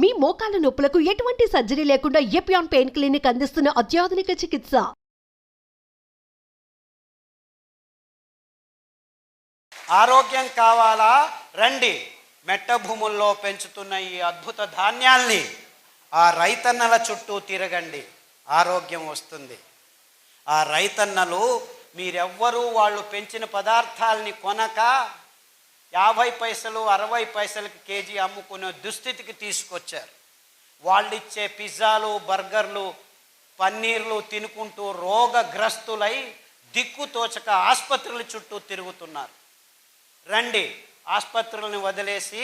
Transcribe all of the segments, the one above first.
మీ మోకాల నొప్పులకు ఎటువంటి సర్జరీ లేకుండా ఎపియాన్ పెయిన్ క్లినిక్ అందిస్తున్న అత్యాధునిక చికిత్స. ఆరోగ్యం కావాలా? రండి. మెట్ట భూముల్లో పెంచుతున్న ఈ అద్భుత ధాన్యాల్ని ఆ రైతన్నల చుట్టూ తిరగండి, ఆరోగ్యం వస్తుంది. ఆ రైతన్నలు మీరెవ్వరూ వాళ్ళు పెంచిన పదార్థాలని కొనక 50 పైసలు 60 పైసలకి కేజీ అమ్ముకునే దుస్థితికి తీసుకొచ్చారు. వాళ్ళిచ్చే పిజ్జాలు, బర్గర్లు, పన్నీర్లు తినుకుంటూ రోగగ్రస్తులై దిక్కుతోచక ఆసుపత్రుల చుట్టూ తిరుగుతున్నారు. రండి, ఆసుపత్రులను వదిలేసి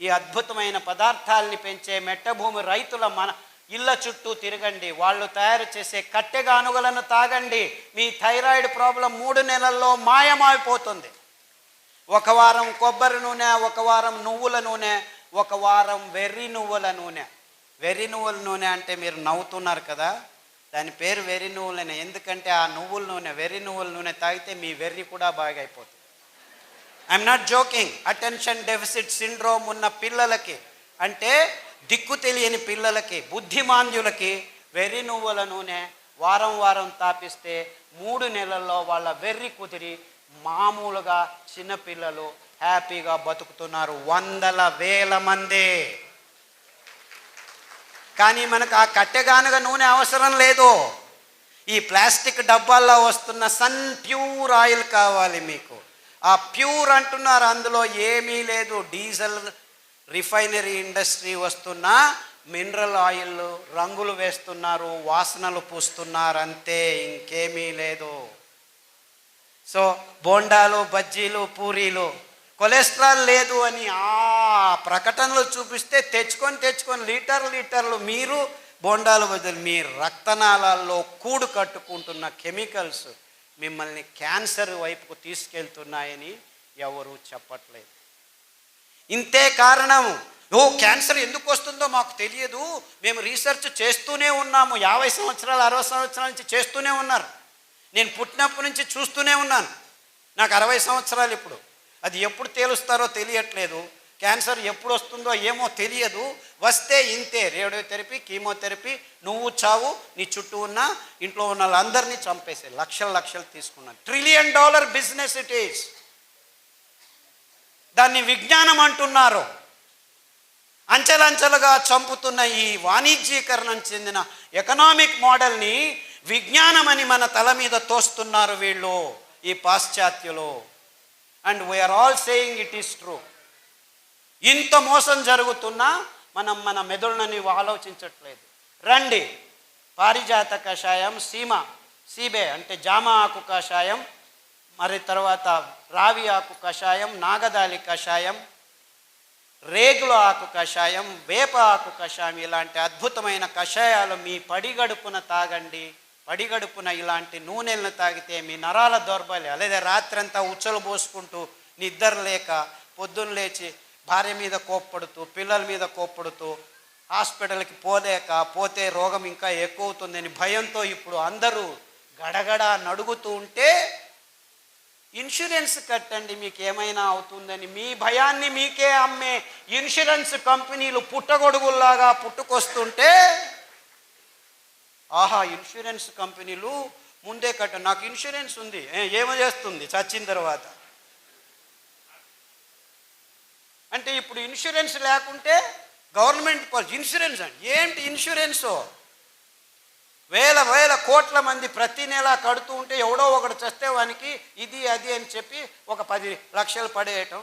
ఈ అద్భుతమైన పదార్థాలని పెంచే మెట్టభూమి రైతుల మన ఇళ్ళ చుట్టూ తిరగండి. వాళ్ళు తయారు చేసే కట్టెగానుగలను తాగండి. మీ థైరాయిడ్ ప్రాబ్లం 3 నెలల్లో మాయమైపోతుంది. ఒక వారం కొబ్బరి నూనె, ఒక వారం నువ్వుల నూనె, ఒక వారం వెర్రి నువ్వుల నూనె. వెర్రి నువ్వుల నూనె అంటే మీరు నవ్వుతున్నారు కదా, దాని పేరు వెర్రి నువ్వుల నూనె. ఎందుకంటే ఆ నువ్వుల నూనె, వెర్రి నువ్వుల నూనె తాగితే మీ వెర్రి కూడా బాగా అయిపోతుంది. I'm not joking. Attention deficit syndrome ఉన్న పిల్లలకి, అంటే దిక్కు తెలియని పిల్లలకి, బుద్ధిమాంద్యులకి వెర్రి నువ్వుల నూనె వారం వారం తాపిస్తే 3 నెలల్లో వాళ్ళ వెర్రి కుదిరి మామూలుగా చిన్నపిల్లలు హ్యాపీగా బతుకుతున్నారు. 100,000 మంది. కానీ మనకు ఆ కట్టెగానుగ నూనె అవసరం లేదు. ఈ ప్లాస్టిక్ డబ్బాల్లో వస్తున్న సన్ ప్యూర్ ఆయిల్ కావాలి మీకు. ఆ ప్యూర్ అంటున్నారు, అందులో ఏమీ లేదు. డీజిల్ రిఫైనరీ ఇండస్ట్రీ వస్తున్న మినరల్ ఆయిల్ రంగులు వేస్తున్నారు, వాసనలు పూస్తున్నారు, అంతే, ఇంకేమీ లేదు. సో బోండాలు, బజ్జీలు, పూరీలు కొలెస్ట్రాల్ లేదు అని ఆ ప్రకటనలు చూపిస్తే తెచ్చుకొని లీటర్లు మీరు బోండాలు బదులు మీ రక్తనాళాల్లో కూడు కట్టుకుంటున్న కెమికల్స్ మిమ్మల్ని క్యాన్సర్ వైపుకు తీసుకెళ్తున్నాయని ఎవరు చెప్పట్లేదు. ఇంతే కారణం. క్యాన్సర్ ఎందుకు వస్తుందో మాకు తెలియదు, మేము రీసెర్చ్ చేస్తూనే ఉన్నాము. 50 సంవత్సరాలు 60 సంవత్సరాల నుంచి చేస్తూనే ఉన్నారు. నేను పుట్టినప్పటి నుంచి చూస్తూనే ఉన్నాను. నాకు 60 సంవత్సరాలు ఇప్పుడు. అది ఎప్పుడు తేలుస్తారో తెలియట్లేదు. క్యాన్సర్ ఎప్పుడు వస్తుందో ఏమో తెలియదు. వస్తే ఇంతే, రేడియోథెరపీ, కీమోథెరపీ, నువ్వు చావు, నీ చుట్టూ ఉన్న ఇంట్లో ఉన్న వాళ్ళందరినీ చంపేసే లక్షలు తీసుకున్నాను. $1 ట్రిలియన్ బిజినెస్ ఇట్ ఈస్. దాన్ని విజ్ఞానం అంటున్నారు. అంచెలంచెలుగా చంపుతున్న ఈ వాణిజ్యీకరణం చెందిన ఎకనామిక్ మోడల్ని విజ్ఞానం అని మన తల మీద తోస్తున్నారు వీళ్ళు, ఈ పాశ్చాత్యులు. And we are all saying it is true. ఇంత మోసం జరుగుతున్నా మనం మన మెదడుని ఆలోచించట్లేదు. రండి, పారిజాత కషాయం, సీబే అంటే జామ ఆకు కషాయం, మరి తర్వాత రావి ఆకు కషాయం, నాగదాలి కషాయం, రేగుల ఆకు కషాయం, వేప ఆకు కషాయం, ఇలాంటి అద్భుతమైన కషాయాలు మీ పడిగడుపున తాగండి. పడిగడుపున ఇలాంటి నూనెలను తాగితే మీ నరాల దౌర్బల్యం, లేదా రాత్రంతా ఉచ్చలు పోసుకుంటూ నిద్ర లేక పొద్దున్న లేచి భార్య మీద కోప్పడుతూ, పిల్లల మీద కోప్పడుతూ, హాస్పిటల్కి పోతే రోగం ఇంకా ఎక్కువ అవుతుందని భయంతో ఇప్పుడు అందరూ గడగడ నడుగుతూ ఉంటే ఇన్సూరెన్స్ కట్టండి మీకు ఏమైనా అవుతుందని మీ భయాన్ని మీకే అమ్మే ఇన్సూరెన్స్ కంపెనీలు పుట్టగొడుగుల్లాగా పుట్టుకొస్తుంటే, ఆహా ఇన్సూరెన్స్ కంపెనీలు ముందే నాకు ఇన్సూరెన్స్ ఉంది, ఏమో చేస్తుంది చచ్చిన తర్వాత అంటే. ఇప్పుడు ఇన్సూరెన్స్ లేకుంటే గవర్నమెంట్ ఇన్సూరెన్స్ అంటే ఏంటి? ఇన్సూరెన్సు వేల కోట్ల మంది ప్రతి నెల కడుతూ ఉంటే ఎవడో ఒకడు చస్తే వానికి ఇది అది అని చెప్పి ఒక 10 లక్షలు పడేయటం.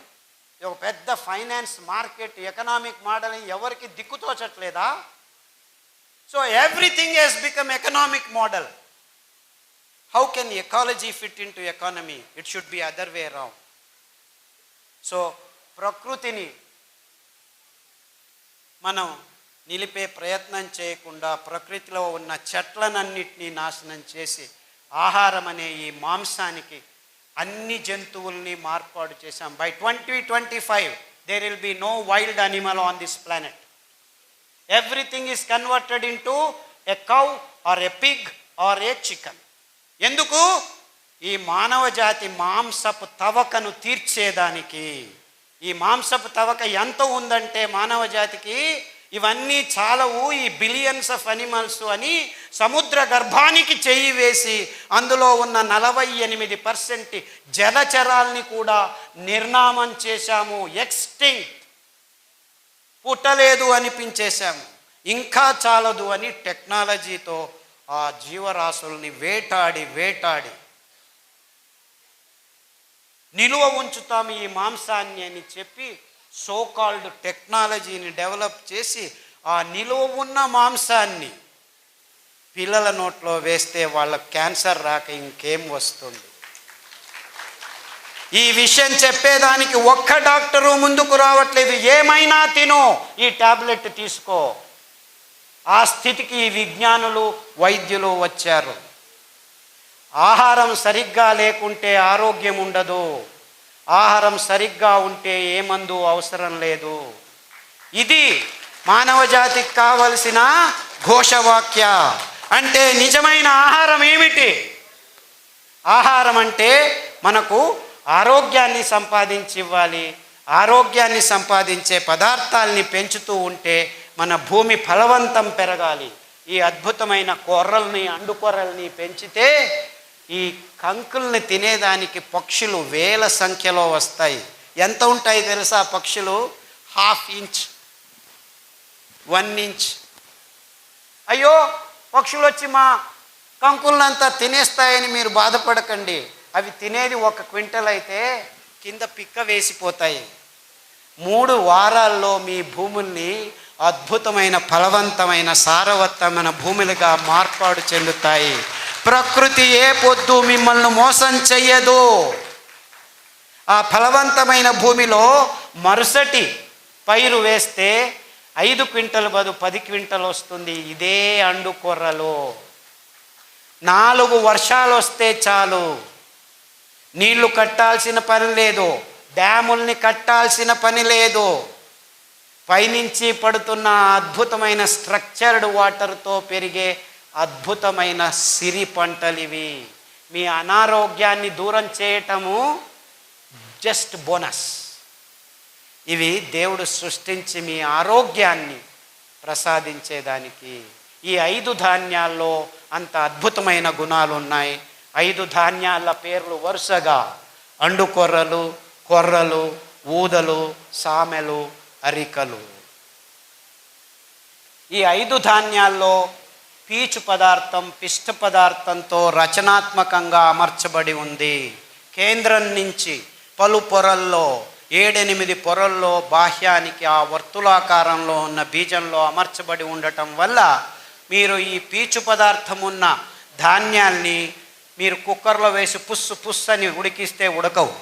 ఒక పెద్ద ఫైనాన్స్ మార్కెట్ ఎకనామిక్ మోడల్ ఎవరికి దిక్కుతోచట్లేదా? So everything has become economic model. How can ecology fit into economy? It should be other way round. సో ప్రకృతిని మనం నిలిపే ప్రయత్నం చేయకుండా ప్రకృతిలో ఉన్న చెట్లనన్నిటినీ నాశనం చేసి ఆహారం అనే ఈ మాంసానికి అన్ని జంతువుల్ని మార్పాటు చేశాం. By 2025 there will be no wild animal on this planet. Everything is converted in to a cow or a pig or a chicken. ఎందుకు? ఈ మానవ జాతి మాంసపు తవకను తీర్చేదానికి. ఈ మాంసపు తవక ఎంత ఉందంటే మానవ జాతికి ఇవన్నీ చాలవు ఈ బిలియన్స్ ఆఫ్ అనిమల్స్ అని సముద్ర గర్భానికి చెయ్యి వేసి అందులో ఉన్న 48% జలచరాల్ని కూడా నిర్నామం చేశాము, ఎక్స్టింక్ట్, పుట్టలేదు అనిపించేశాము. ఇంకా చాలదు అని టెక్నాలజీతో ఆ జీవరాశుల్ని వేటాడి నిలువ ఉంచుతాము ఈ మాంసాన్ని అని చెప్పి సోకాల్డ్ టెక్నాలజీని డెవలప్ చేసి ఆ నిలువ ఉన్న మాంసాన్ని పిల్లల నోట్లో వేస్తే వాళ్ళకి క్యాన్సర్ రాక ఇంకేం వస్తుంది? ఈ విషయం చెప్పేదానికి ఒక్క డాక్టరు ముందుకు రావట్లేదు. ఏమైనా తిను, ఈ టాబ్లెట్ తీసుకో. ఆ స్థితికి ఈ విజ్ఞానులు వైద్యులు వచ్చారు. ఆహారం సరిగ్గా లేకుంటే ఆరోగ్యం ఉండదు, ఆహారం సరిగ్గా ఉంటే ఏ మందు అవసరం లేదు. ఇది మానవ జాతికి కావలసిన ఘోషవాక్య. అంటే నిజమైన ఆహారం ఏమిటి? ఆహారం అంటే మనకు ఆరోగ్యాన్ని సంపాదించి ఇవ్వాలి. ఆరోగ్యాన్ని సంపాదించే పదార్థాలని పెంచుతూ ఉంటే మన భూమి ఫలవంతం పెరగాలి. ఈ అద్భుతమైన కొర్రల్ని, అండుకొర్రల్ని పెంచితే ఈ కంకుల్ని తినేదానికి పక్షులు వేల సంఖ్యలో వస్తాయి. ఎంత ఉంటాయి తెలుసా పక్షులు? 1/2 ఇంచ్, 1 ఇంచ్. అయ్యో పక్షులు వచ్చి మా కంకులనంతా తినేస్తాయని మీరు బాధపడకండి. అవి తినేది 1 క్వింటల్ అయితే కింద పిక్క వేసిపోతాయి. 3 వారాల్లో మీ భూముల్ని అద్భుతమైన ఫలవంతమైన సారవంతమైన భూములుగా మార్పాటు చెందుతాయి. ప్రకృతి ఏ పొద్దు మిమ్మల్ని మోసం చెయ్యదు. ఆ ఫలవంతమైన భూమిలో మరుసటి పైరు వేస్తే 5 క్వింటల్ బదులు 10 క్వింటల్ వస్తుంది. ఇదే అండుకొర్రలు. 4 వర్షాలు వస్తే చాలు, నీళ్లు కట్టాల్సిన పని లేదు, డ్యాముల్ని కట్టాల్సిన పని లేదు. పైనుంచి పడుతున్న అద్భుతమైన స్ట్రక్చర్డ్ వాటర్తో పెరిగే అద్భుతమైన సిరి పంటలు ఇవి. మీ అనారోగ్యాన్ని దూరం చేయటము జస్ట్ బోనస్. ఇవి దేవుడు సృష్టించి మీ ఆరోగ్యాన్ని ప్రసాదించేదానికి. ఈ 5 ధాన్యాల్లో అంత అద్భుతమైన గుణాలు ఉన్నాయి. 5 ధాన్యాల పేర్లు వరుసగా అండుకొర్రలు, కొర్రలు, ఊదలు, సామెలు, అరికలు. ఈ 5 ధాన్యాల్లో పీచు పదార్థం పిష్ట పదార్థంతో రచనాత్మకంగా అమర్చబడి ఉంది. కేంద్రం నుంచి పలు పొరల్లో 7-8 పొరల్లో బాహ్యానికి ఆ వర్తులాకారంలో ఉన్న బీజంలో అమర్చబడి ఉండటం వల్ల మీరు ఈ పీచు పదార్థం ఉన్న ధాన్యాల్ని మీరు కుక్కర్లో వేసి పుస్సు అని ఉడికిస్తే ఉడకవు.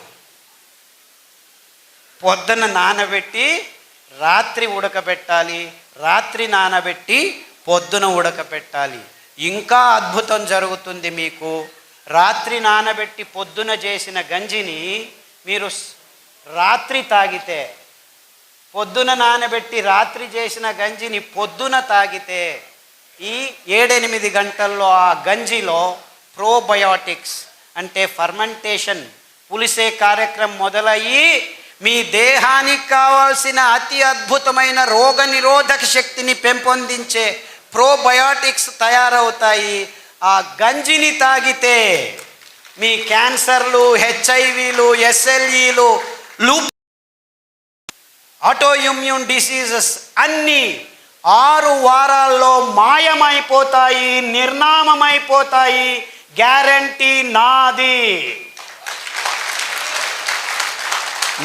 పొద్దున నానబెట్టి రాత్రి ఉడకబెట్టాలి, రాత్రి నానబెట్టి పొద్దున ఉడకబెట్టాలి. ఇంకా అద్భుతం జరుగుతుంది మీకు. రాత్రి నానబెట్టి పొద్దున చేసిన గంజిని మీరు రాత్రి తాగితే, పొద్దున నానబెట్టి రాత్రి చేసిన గంజిని పొద్దున తాగితే ఈ 7-8 గంటల్లో ఆ గంజిలో ప్రోబయోటిక్స్ అంటే ఫర్మెంటేషన్, పులిసే కార్యక్రమం మొదలయ్యి మీ దేహానికి కావాల్సిన అతి అద్భుతమైన రోగ నిరోధక శక్తిని పెంపొందించే ప్రోబయోటిక్స్ తయారవుతాయి. ఆ గంజిని తాగితే మీ క్యాన్సర్లు, హెచ్ఐవీలు, ఎస్ఎల్ఈలు, లూప్, ఆటోఇమ్యూన్ డిసీజెస్ అన్నీ 6 వారాల్లో మాయమైపోతాయి, నిర్నామమైపోతాయి. గ్యారంటీ నాది.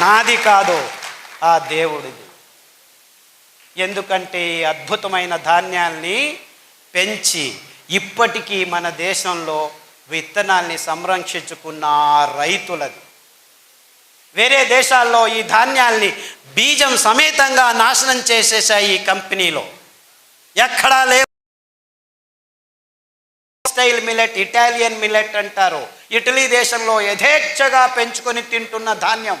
నాది కాదు, ఆ దేవుడిది. ఎందుకంటే ఈ అద్భుతమైన ధాన్యాల్ని పెంచి ఇప్పటికీ మన దేశంలో విత్తనాల్ని సంరక్షించుకున్న రైతులది. వేరే దేశాల్లో ఈ ధాన్యాల్ని బీజం సమేతంగా నాశనం చేసేసాయి ఈ కంపెనీలో. ఎక్కడా లేవు. స్టైల్ మిల్లెట్, ఇటాలియన్ మిల్లెట్ అంటారు. ఇటలీ దేశంలో యథేచ్ఛగా పెంచుకొని తింటున్న ధాన్యం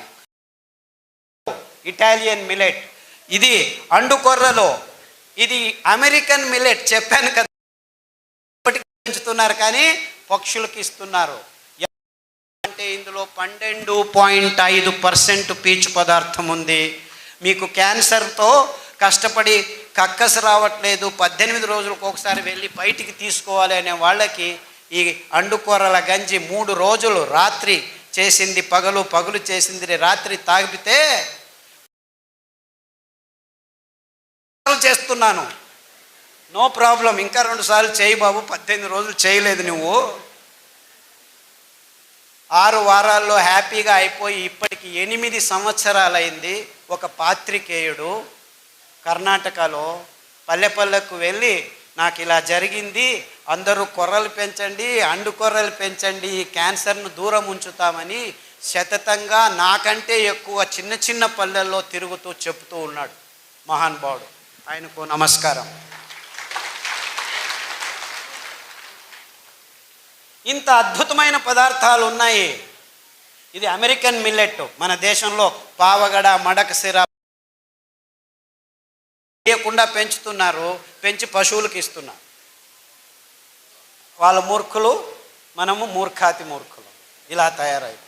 ఇటాలియన్ మిల్లెట్. ఇది అండుకొర్రలో, ఇది అమెరికన్ మిల్లెట్. చెప్పాను కదా, ఇప్పటికీ పెంచుతున్నారు కానీ పక్షులకు ఇస్తున్నారు. అంటే ఇందులో 12.5% పీచు పదార్థం ఉంది. మీకు క్యాన్సర్తో కష్టపడి కక్కసు రావట్లేదు, 18 రోజులకు ఒకసారి వెళ్ళి బయటికి తీసుకోవాలి అనే వాళ్ళకి ఈ అండుకూరల గంజి 3 రోజులు రాత్రి చేసింది పగలు, పగలు చేసింది రాత్రి తాగితే చేస్తున్నాను, నో ప్రాబ్లం, ఇంకా 2 సార్లు చేయి బాబు, 18 రోజులు చేయలేదు నువ్వు, 6 వారాల్లో హ్యాపీగా అయిపోయి ఇప్పటికి 8 సంవత్సరాలైంది. ఒక పాత్రికేయుడు కర్ణాటకలో పల్లెకు వెళ్ళి నాకు ఇలా జరిగింది, అందరూ కొర్రలు పెంచండి, అండు కొర్రలు పెంచండి, క్యాన్సర్ను దూరం ఉంచుతామని శతతంగా నాకంటే ఎక్కువ చిన్న చిన్న పల్లెల్లో తిరుగుతూ చెప్తూ ఉన్నాడు మహానుభావుడు. ఆయనకు నమస్కారం. ఇంత అద్భుతమైన పదార్థాలు ఉన్నాయి. ఇది అమెరికన్ మిల్లెట్. మన దేశంలో పావగడ, మడకసిర లేకుండా పెంచుతున్నారు, పెంచి పశువులకు ఇస్తున్నారు. వాళ్ళ మూర్ఖులు, మనము మూర్ఖాతి మూర్ఖులు. ఇలా తయారైపోయి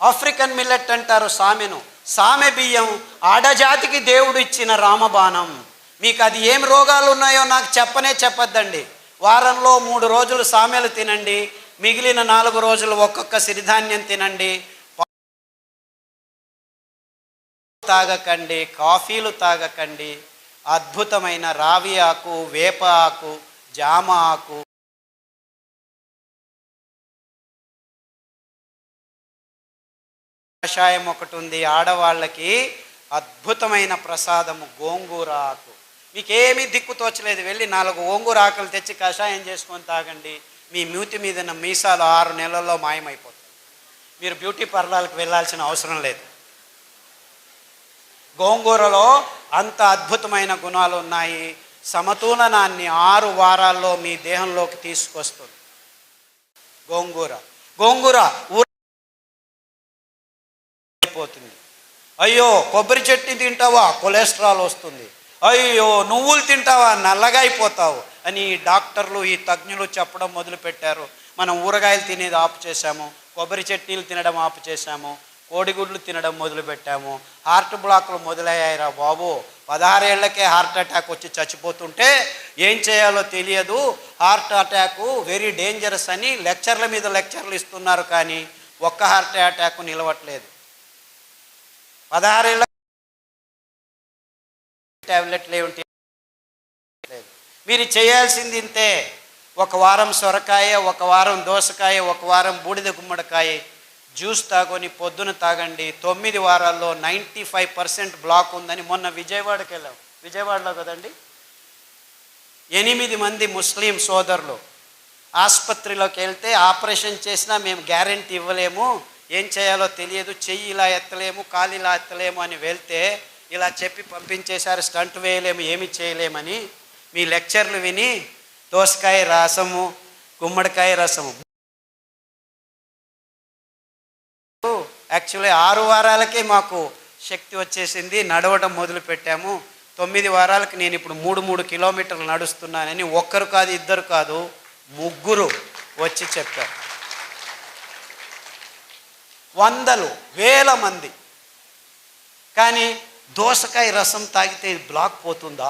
ఆఫ్రికన్ మిల్లెట్ అంటారు సామెను. సామె బియ్యం ఆడజాతికి దేవుడు ఇచ్చిన రామబాణం. మీకు అది ఏం రోగాలు ఉన్నాయో నాకు చెప్పొద్దండి. వారంలో 3 రోజులు సామెలు తినండి, మిగిలిన 4 రోజులు ఒక్కొక్క సిరిధాన్యం తినండి. తాగకండి, కాఫీలు తాగకండి. అద్భుతమైన రావి ఆకు, వేప ఆకు, జామ ఆకు, కషాయం ఒకటి ఉంది ఆడవాళ్ళకి, అద్భుతమైన ప్రసాదము గోంగూర ఆకు. మీకేమీ దిక్కు తోచలేదు, వెళ్ళి 4 గోంగూర ఆకులు తెచ్చి కషాయం చేసుకొని తాగండి. మీ మూతి మీద మీసాలు 6 నెలల్లో మాయమైపోతాయి. మీరు బ్యూటీ పార్లర్కి వెళ్ళాల్సిన అవసరం లేదు. గోంగూరలో అంత అద్భుతమైన గుణాలు ఉన్నాయి. సమతులనాన్ని 6 వారాల్లో మీ దేహంలోకి తీసుకొస్తుంది గోంగూర ఊరిపోతుంది. అయ్యో కొబ్బరి చట్నీ తింటావా, కొలెస్ట్రాల్ వస్తుంది. అయ్యో నువ్వులు తింటావా, నల్లగా అయిపోతావు అని డాక్టర్లు, ఈ తజ్ఞులు చెప్పడం మొదలుపెట్టారు. మనం ఊరగాయలు తినేది ఆపు చేశాము, కొబ్బరి చట్నీలు తినడం ఆపు చేశాము, కోడిగుడ్లు తినడం మొదలుపెట్టాము. హార్ట్ బ్లాక్లు మొదలయ్యాయిరా బాబు. 16 ఏళ్లకే హార్ట్ అటాక్ వచ్చి చచ్చిపోతుంటే ఏం చేయాలో తెలియదు. హార్ట్ అటాక్ వెరీ డేంజరస్ అని లెక్చర్ల మీద లెక్చర్లు ఇస్తున్నారు, కానీ ఒక్క హార్ట్ అటాక్ నిలవట్లేదు. 16 ఏళ్ళ ట్యాబ్లెట్లు ఏమిటి లేదు. మీరు చేయాల్సింది ఇంతే. 1 వారం సొరకాయ, 1 వారం దోసకాయ, 1 వారం బూడిద గుమ్మడికాయ జ్యూస్ తాగొని పొద్దున తాగండి. 9 వారాల్లో 95% బ్లాక్ ఉందని మొన్న విజయవాడకి వెళ్ళాం. విజయవాడలో కదండి, 8 మంది ముస్లిం సోదరులు ఆసుపత్రిలోకి వెళ్తే ఆపరేషన్ చేసినా మేము గ్యారెంటీ ఇవ్వలేము, ఏం చేయాలో తెలియదు, చెయ్యి ఇలా ఎత్తలేము, కాలు ఇలా ఎత్తలేము అని వెళ్తే ఇలా చెప్పి పంపించేశారు. స్టంట్ వేయలేము, ఏమి చేయలేమని. మీ లెక్చర్లు విని దోసకాయ రసము, గుమ్మడికాయ రసము, యాక్చువల్లీ 6 వారాలకే మాకు శక్తి వచ్చేసింది, నడవడం మొదలు పెట్టాము. 9 వారాలకు నేను ఇప్పుడు 3 కిలోమీటర్లు నడుస్తున్నానని ఒక్కరు కాదు, ఇద్దరు కాదు, 3 వచ్చి చెప్పారు. వందలు, వేల మంది. కానీ దోసకాయ రసం తాగితే బ్లాక్ పోతుందా?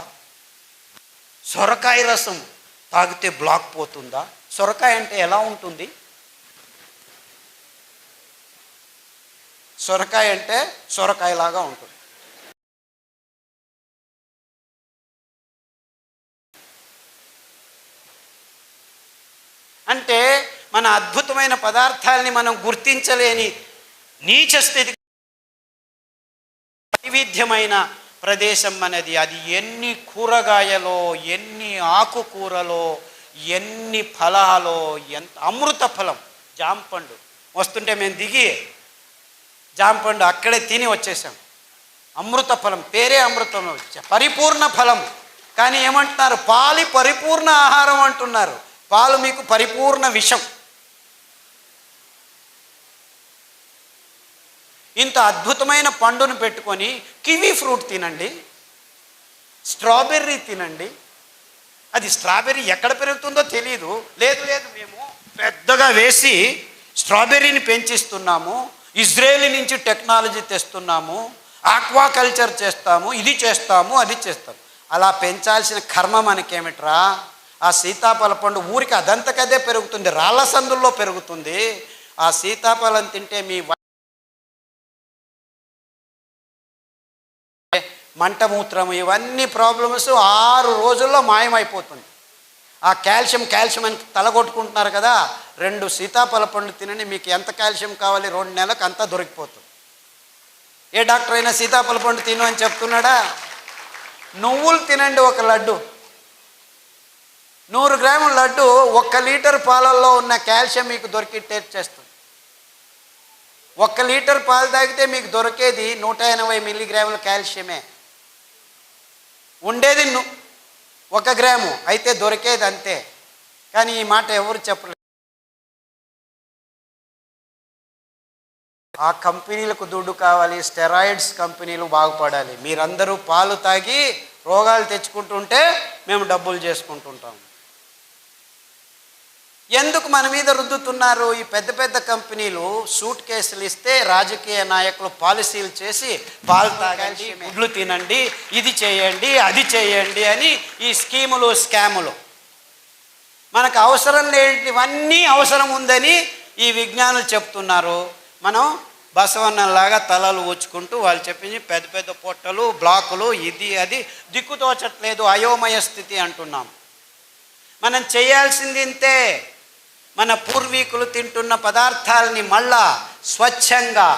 సొరకాయ రసం తాగితే బ్లాక్ పోతుందా? సొరకాయ అంటే ఎలా ఉంటుంది? సొరకాయ అంటే సొరకాయలాగా ఉంటుంది. అంటే మన అద్భుతమైన పదార్థాలని మనం గుర్తించలేని నీచ స్థితి, వైవిధ్యమైన ప్రదేశం మనది. అది ఎన్ని కూరగాయలో, ఎన్ని ఆకుకూరలో, ఎన్ని ఫలాలో, ఎంత అమృత ఫలం. జాంపండు వస్తుంటే మేము దిగి జాంపండు అక్కడే తిని వచ్చేసాం. అమృత ఫలం, పేరే అమృతం, పరిపూర్ణ ఫలం. కానీ ఏమంటున్నారు? పాలు పరిపూర్ణ ఆహారం అంటున్నారు. పాలు మీకు పరిపూర్ణ విషం. ఇంత అద్భుతమైన పండును పెట్టుకొని కివీ ఫ్రూట్ తినండి, స్ట్రాబెర్రీ తినండి. అది స్ట్రాబెర్రీ ఎక్కడ పెరుగుతుందో తెలియదు. లేదు మేము పెద్దగా వేసి స్ట్రాబెర్రీని పెంచిస్తున్నాము, ఇజ్రాయేల్ నుంచి టెక్నాలజీ తెస్తున్నాము, ఆక్వాకల్చర్ చేస్తాము, ఇది చేస్తాము, అది చేస్తాము. అలా పెంచాల్సిన కర్మ మనకేమిట్రా? ఆ సీతాఫల పండు ఊరికి అదంతకదే పెరుగుతుంది, రాళ్ల సందుల్లో పెరుగుతుంది. ఆ సీతాఫలం తింటే మీ మంటమూత్రము ఇవన్నీ ప్రాబ్లమ్స్ 6 రోజుల్లో మాయమైపోతుంది. ఆ కాల్షియం అని తలగొట్టుకుంటున్నారు కదా, 2 సీతాఫల పండు తినండి, మీకు ఎంత కాల్షియం కావాలి 2 నెలలకు అంతా దొరికిపోతుంది. ఏ డాక్టర్ అయినా సీతాఫల పండు తిను అని చెప్తున్నాడా? నువ్వులు తినండి, 1 లడ్డు, 100 గ్రాముల లడ్డు 1 లీటర్ పాలల్లో ఉన్న కాల్షియం మీకు దొరికి టేస్ట్ చేస్తుంది. 1 లీటర్ పాలు తాగితే మీకు దొరికేది 180 మిల్లీగ్రాముల కాల్షియమే. ఉండేది 1 గ్రాము, అయితే దొరికేది అంతే. కానీ ఈ మాట ఎవరు చెప్పలేదు. ఆ కంపెనీలకు దుడ్డు కావాలి, స్టెరాయిడ్స్ కంపెనీలు బాగుపడాలి. మీరందరూ పాలు తాగి రోగాలు తెచ్చుకుంటుంటే మేము డబ్బులు చేసుకుంటుంటాం. ఎందుకు మన మీద రుద్దుతున్నారు? ఈ పెద్ద పెద్ద కంపెనీలు సూట్ కేసులు ఇస్తే రాజకీయ నాయకులు పాలసీలు చేసి పాలు తాగండి, గుడ్లు తినండి, ఇది చేయండి, అది చేయండి అని ఈ స్కీములు స్కాములు. మనకు అవసరం లేనివన్నీ అవసరం ఉందని ఈ విజ్ఞానులు చెప్తున్నారు. మనం బసవన్నలాగా తలలు ఊచుకుంటూ వాళ్ళు చెప్పింది పెద్ద పెద్ద పొట్టలు, బ్లాకులు, ఇది అది దిక్కుతోచట్లేదు, అయోమయ స్థితి అంటున్నాం. మనం చేయాల్సింది ఇంతే. మన పూర్వీకులు తింటున్న పదార్థాలని మళ్ళా స్వచ్ఛంగా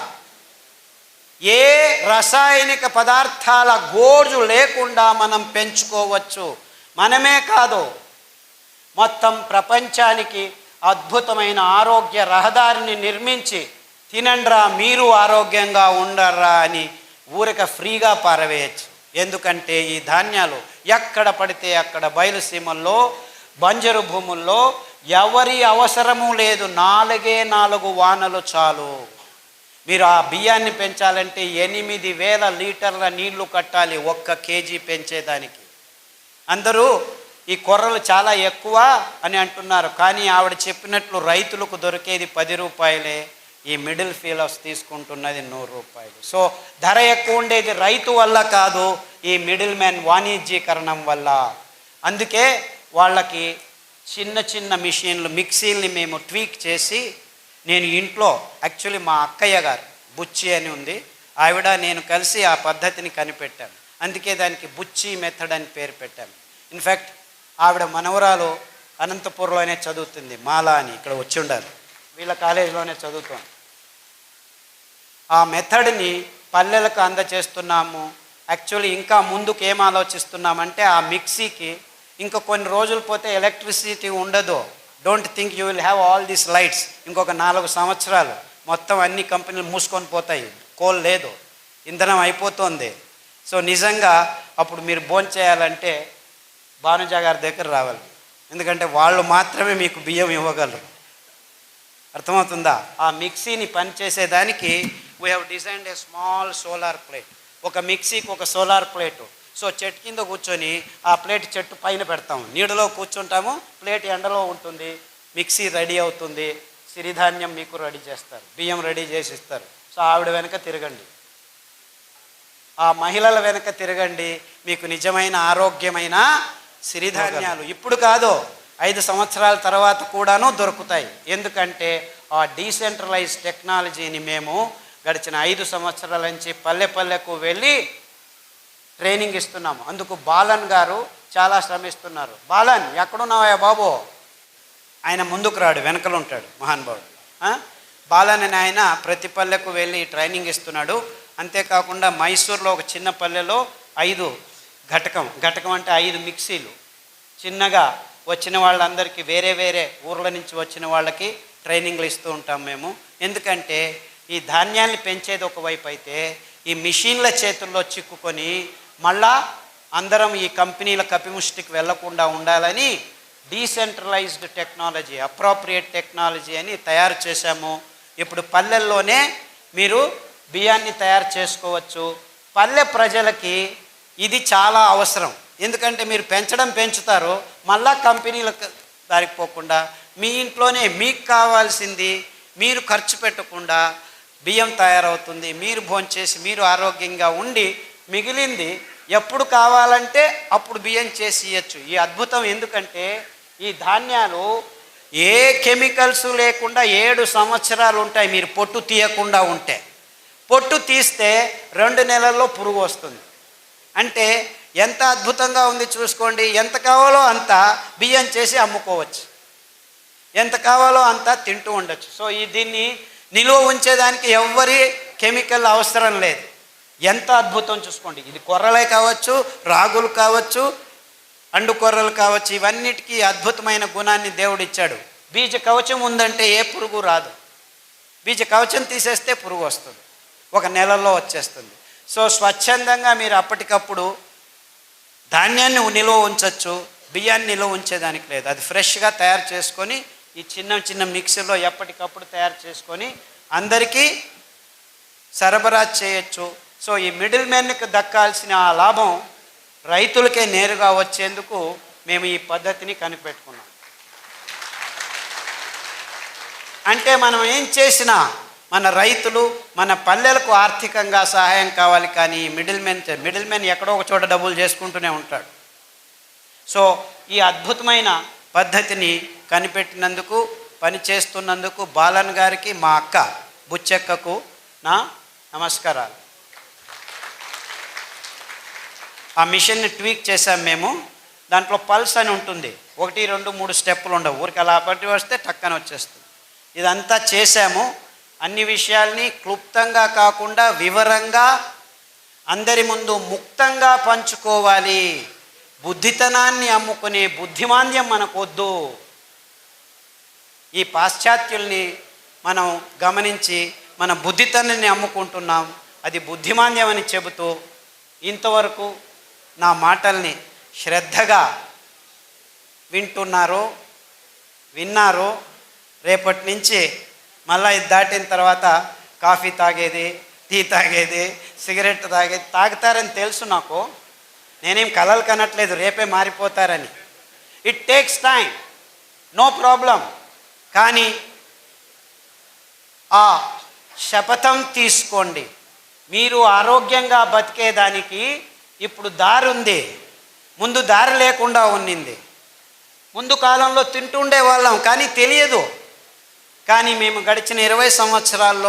ఏ రసాయనిక పదార్థాల గోజు లేకుండా మనం పెంచుకోవచ్చు. మనమే కాదు, మొత్తం ప్రపంచానికి అద్భుతమైన ఆరోగ్య రహదారిని నిర్మించి తినండ్రా మీరు ఆరోగ్యంగా ఉండర్రా అని ఊరిక ఫ్రీగా పారవేయచ్చు. ఎందుకంటే ఈ ధాన్యాలు ఎక్కడ పడితే అక్కడ బయలుసీమల్లో, బంజరు భూముల్లో ఎవరి అవసరము లేదు, 4 వానలు చాలు. మీరు ఆ బియ్యాన్ని పెంచాలంటే 8,000 లీటర్ల నీళ్లు కట్టాలి 1 కేజీ పెంచేదానికి. అందరూ ఈ కొర్రలు చాలా ఎక్కువ అని అంటున్నారు, కానీ ఆవిడ చెప్పినట్లు రైతులకు దొరికేది 10 రూపాయలే, ఈ మిడిల్ ఫీలర్స్ తీసుకుంటున్నది 100 రూపాయలు. సో ధర ఎక్కువ ఉండేది రైతు వల్ల కాదు, ఈ మిడిల్ మ్యాన్ వాణిజ్యీకరణం వల్ల. అందుకే వాళ్ళకి చిన్న చిన్న మిషన్లు, మిక్సీల్ని మేము ట్వీక్ చేసి, నేను ఇంట్లో యాక్చువల్లీ మా అక్కయ్య గారు బుచ్చి అని ఉంది, ఆవిడ నేను కలిసి ఆ పద్ధతిని కనిపెట్టాను. అందుకే దానికి బుచ్చి మెథడ్ అని పేరు పెట్టాను. ఇన్ఫ్యాక్ట్ ఆవిడ మనవరాలు అనంతపూర్లోనే చదువుతుంది, మాలా అని, ఇక్కడ వచ్చి ఉండాలి, వీళ్ళ కాలేజీలోనే చదువుతాను. ఆ మెథడ్ని పల్లెలకు అందచేస్తున్నాము. యాక్చువల్లీ ఇంకా ముందుకు ఏం ఆలోచిస్తున్నామంటే, ఆ మిక్సీకి ఇంకా కొన్ని రోజులు పోతే ఎలక్ట్రిసిటీ ఉండదు. Don't think you will have all these lights. ఇంకొక 4 సంవత్సరాలు మొత్తం అన్ని కంపెనీలు మూసుకొని పోతాయి, కోల్ లేదు, ఇంధనం అయిపోతుంది. సో నిజంగా అప్పుడు మీరు భోంచేయాలంటే భానుజా గారి దగ్గర రావాలి, ఎందుకంటే వాళ్ళు మాత్రమే మీకు బియ్యం ఇవ్వగలరు. అర్థమవుతుందా? ఆ మిక్సీని పనిచేసేదానికి we have designed a small solar plate. ఒక మిక్సీకి ఒక సోలార్ ప్లేటు. సో చెట్టు కింద కూర్చొని ఆ ప్లేట్ చెట్టు పైన పెడతాము, నీడలో కూర్చుంటాము, ప్లేట్ ఎండలో ఉంటుంది, మిక్సీ రెడీ అవుతుంది, సిరిధాన్యం మీకు రెడీ చేస్తారు, బియ్యం రెడీ చేసి ఇస్తారు. సో ఆవిడ వెనక తిరగండి, ఆ మహిళల వెనక తిరగండి, మీకు నిజమైన ఆరోగ్యమైన సిరిధాన్యాలు ఇప్పుడు కాదు 5 సంవత్సరాల తర్వాత కూడాను దొరుకుతాయి. ఎందుకంటే ఆ డీసెంట్రలైజ్ టెక్నాలజీని మేము గడిచిన 5 సంవత్సరాల నుంచి పల్లె పల్లెకు వెళ్ళి ట్రైనింగ్ ఇస్తున్నాము. అందుకు బాలన్ గారు చాలా శ్రమిస్తున్నారు. బాలన్ ఎక్కడున్నావా బాబు? ఆయన ముందుకు రాడు, వెనకలు ఉంటాడు మహానుభావుడు. బాలన్ అని ఆయన ప్రతి పల్లెకు వెళ్ళి ట్రైనింగ్ ఇస్తున్నాడు. అంతేకాకుండా మైసూర్లో ఒక చిన్న పల్లెలో 5 ఘటకం అంటే 5 మిక్సీలు చిన్నగా వచ్చిన వాళ్ళందరికీ, వేరే వేరే ఊర్ల నుంచి వచ్చిన వాళ్ళకి ట్రైనింగ్లు ఇస్తూ ఉంటాం మేము. ఎందుకంటే ఈ ధాన్యాన్ని పెంచేది ఒకవైపు అయితే, ఈ మిషన్ల చేతుల్లో చిక్కుకొని మళ్ళా అందరం ఈ కంపెనీల కపిముష్టికి వెళ్లకుండా ఉండాలని డీసెంట్రలైజ్డ్ టెక్నాలజీ, అప్రోప్రియేట్ టెక్నాలజీ అని తయారు చేశాము. ఇప్పుడు పల్లెల్లోనే మీరు బియ్యాన్ని తయారు చేసుకోవచ్చు. పల్లె ప్రజలకి ఇది చాలా అవసరం. ఎందుకంటే మీరు పెంచుతారు, మళ్ళా కంపెనీలకు దారికి పోకుండా మీ ఇంట్లోనే మీకు కావాల్సింది మీరు ఖర్చు పెట్టకుండా బియ్యం తయారవుతుంది, మీరు భోంచేసి మీరు ఆరోగ్యంగా ఉండి మిగిలింది ఎప్పుడు కావాలంటే అప్పుడు బియ్యం చేసి ఇవ్వచ్చు. ఈ అద్భుతం ఎందుకంటే ఈ ధాన్యాలు ఏ కెమికల్స్ లేకుండా 7 సంవత్సరాలు ఉంటాయి. మీరు పొట్టు తీయకుండా ఉంటే, పొట్టు తీస్తే 2 నెలల్లో పురుగు వస్తుంది. అంటే ఎంత అద్భుతంగా ఉంది చూసుకోండి. ఎంత కావాలో అంత బియ్యం చేసి అమ్ముకోవచ్చు, ఎంత కావాలో అంత తింటూ ఉండొచ్చు. సో దీన్ని నిలువ ఉంచేదానికి ఎవ్వరి కెమికల్ అవసరం లేదు. ఎంత అద్భుతం చూసుకోండి. ఇది కొర్రలే కావచ్చు, రాగులు కావచ్చు, అండు కొర్రలు కావచ్చు, ఇవన్నిటికీ అద్భుతమైన గుణాన్ని దేవుడు ఇచ్చాడు. బీజ కవచం ఉందంటే ఏ పురుగు రాదు. బీజ కవచం తీసేస్తే పురుగు వస్తుంది, 1 నెలలో వచ్చేస్తుంది. సో స్వచ్ఛందంగా మీరు అప్పటికప్పుడు ధాన్యాన్ని నిలువ ఉంచవచ్చు, బియ్యాన్ని నిలువ ఉంచేదానికి లేదు. అది ఫ్రెష్గా తయారు చేసుకొని ఈ చిన్న మిక్సీలో ఎప్పటికప్పుడు తయారు చేసుకొని అందరికీ సరఫరా చేయొచ్చు. సో ఈ మిడిల్ మ్యాన్కి దక్కాల్సిన ఆ లాభం రైతులకే నేరుగా వచ్చేందుకు మేము ఈ పద్ధతిని కనిపెట్టుకున్నాం. అంటే మనం ఏం చేసినా మన రైతులు, మన పల్లెలకు ఆర్థికంగా సహాయం కావాలి. కానీ మిడిల్ మ్యాన్ ఎక్కడో ఒక చోట డబ్బులు చేసుకుంటూనే ఉంటాడు. సో ఈ అద్భుతమైన పద్ధతిని కనిపెట్టినందుకు, పనిచేస్తున్నందుకు బాలన్ గారికి, మా అక్క బుచ్చెక్కకు నా నమస్కారాలు. ఆ మిషన్ని ట్వీక్ చేసాం మేము. దాంట్లో పల్స్ అని ఉంటుంది, 1, 2, 3 స్టెప్పులు ఉండవు. ఊరికి అలా పట్టి వస్తే టక్కన వచ్చేస్తుంది. ఇదంతా చేశాము. అన్ని విషయాల్ని క్లుప్తంగా కాకుండా వివరంగా అందరి ముందు ముక్తంగా పంచుకోవాలి. బుద్ధితనాన్ని అమ్ముకునే బుద్ధిమాంద్యం మనకొద్దు. ఈ పాశ్చాత్యుల్ని మనం గమనించి మన బుద్ధితనాన్ని అమ్ముకుంటున్నాం, అది బుద్ధిమాంద్యం అని చెబుతూ ఇంతవరకు నా మాటల్ని శ్రద్ధగా విన్నారు. రేపటి నుంచి మళ్ళీ ఇది దాటిన తర్వాత కాఫీ తాగేది, టీ తాగేది, సిగరెట్ తాగేది తాగుతారని తెలుసు నాకు. నేనేం కలలు కనట్లేదు రేపే మారిపోతారని. It takes time, no problem. కానీ ఆ శపథం తీసుకోండి. మీరు ఆరోగ్యంగా బతికేదానికి ఇప్పుడు దారి ఉంది, ముందు దారి లేకుండా ఉన్నింది. ముందు కాలంలో తింటుండే వాళ్ళం కానీ తెలియదు. కానీ మేము గడిచిన 20 సంవత్సరాల్లో